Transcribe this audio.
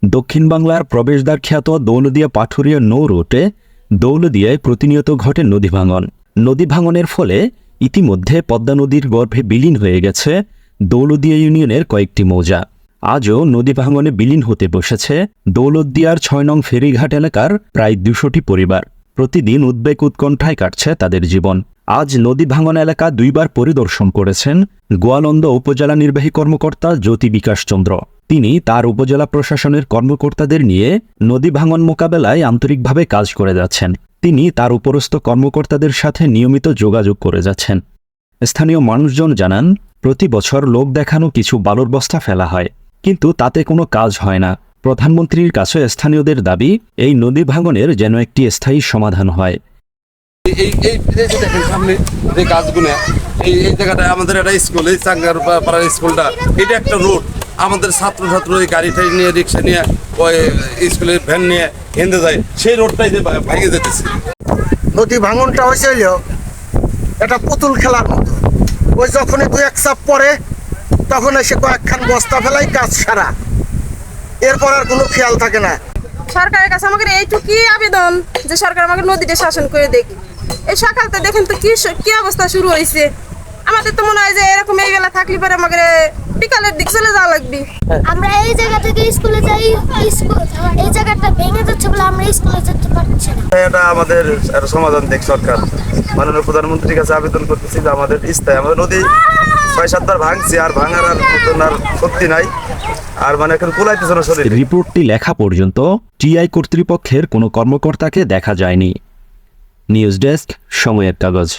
দক্ষিণ বাংলার প্রবেশদ্বার খ্যাত দৌলদিয়া পাথুরিয়া নৌ রুটে দৌলদিয়ায় প্রতিনিয়ত ঘটে নদী ভাঙন। নদী ভাঙনের ফলে ইতিমধ্যে পদ্মা নদীর গর্ভে বিলীন হয়ে গেছে দৌলদিয়া ইউনিয়নের কয়েকটি মৌজা। আজও নদী ভাঙনে বিলীন হতে বসেছে দৌলতদিয়ার ৬ নং ফেরিঘাট এলাকার প্রায় ২০০টি পরিবার। প্রতিদিন উদ্বেগ উৎকণ্ঠায় কাটছে তাদের জীবন। আজ নদী ভাঙন এলাকা ২ বার পরিদর্শন করেছেন গোয়ালন্দ উপজেলা নির্বাহী কর্মকর্তা জ্যোতি বিকাশ চন্দ্র। তিনি তার উপজেলা প্রশাসনের কর্মকর্তাদের নিয়ে নদী ভাঙন মোকাবেলায় আন্তরিকভাবে কাজ করে যাচ্ছেন। তিনি তার উপরস্থ কর্মকর্তাদের সাথে নিয়মিত যোগাযোগ করে যাচ্ছেন। স্থানীয় মানুষজন জানান, প্রতি বছর লোক দেখানো কিছু বালুর বস্তা ফেলা হয়, কিন্তু তাতে কোনো কাজ হয় না। প্রধানমন্ত্রীর কাছে স্থানীয়দের দাবি, এই নদী ভাঙনের যেন একটি স্থায়ী সমাধান হয়। সামনে যে গাছগুলো, এই জায়গাটায় আমাদের একটা স্কুল, এই চাঙ্গার পাড়ার স্কুলটা, এটা একটা রোড। আমাদের ছাত্র ওই গাড়িটাই নিয়ে, রিক্সা নিয়ে, ওই স্কুলের ভ্যান নিয়ে হেঁটে যায়, সেই রোডটাই যে ভেঙে যেতেছে। নদী ভাঙনটা হয়েছিল এটা পুতুল খেলার মতো। ওই যখনই ২-১ চাপ পরে তখন এসে কয়েকখান বস্তা ফেলাই কাজ সারা, এরপর আর কোনো খেয়াল থাকে না। সরকারের কাছে আমাদের এইটুকুই আবেদন যে সরকার আমাকে নদীটা শাসন করে দেখি। এই সকালতে দেখেন তো কি অবস্থা শুরু হয়েছে। আমাদের তো মনে হয় যে এরকম এই বেলা থাকলে পরে আমাকে বিকালের দিক চলে যাওয়া লাগবে। আমরা এই জায়গা থেকে স্কুলে যাই, এই জায়গাটা ভেঙে যাচ্ছে বলে আমরা স্কুলে যেতে পারছি না। এটা আমাদের একটা সমাধান দেখ সরকার। মাননীয় প্রধানমন্ত্রীর কাছে আবেদন করতেছি যে আমাদের স্থায়ী, আমাদের নদী ৬-৭ বার ভাঙছি, আর ভাঙার আর মতন আর শক্তি নাই, আর মানে এখন কুলাইতেছে না শরীর। রিপোর্টটি লেখা পর্যন্ত টিআই কর্তৃপক্ষের কোনো কর্মকর্তাকে দেখা যায়নি। নিউজ ডেস্ক, সময়ের কাগজ।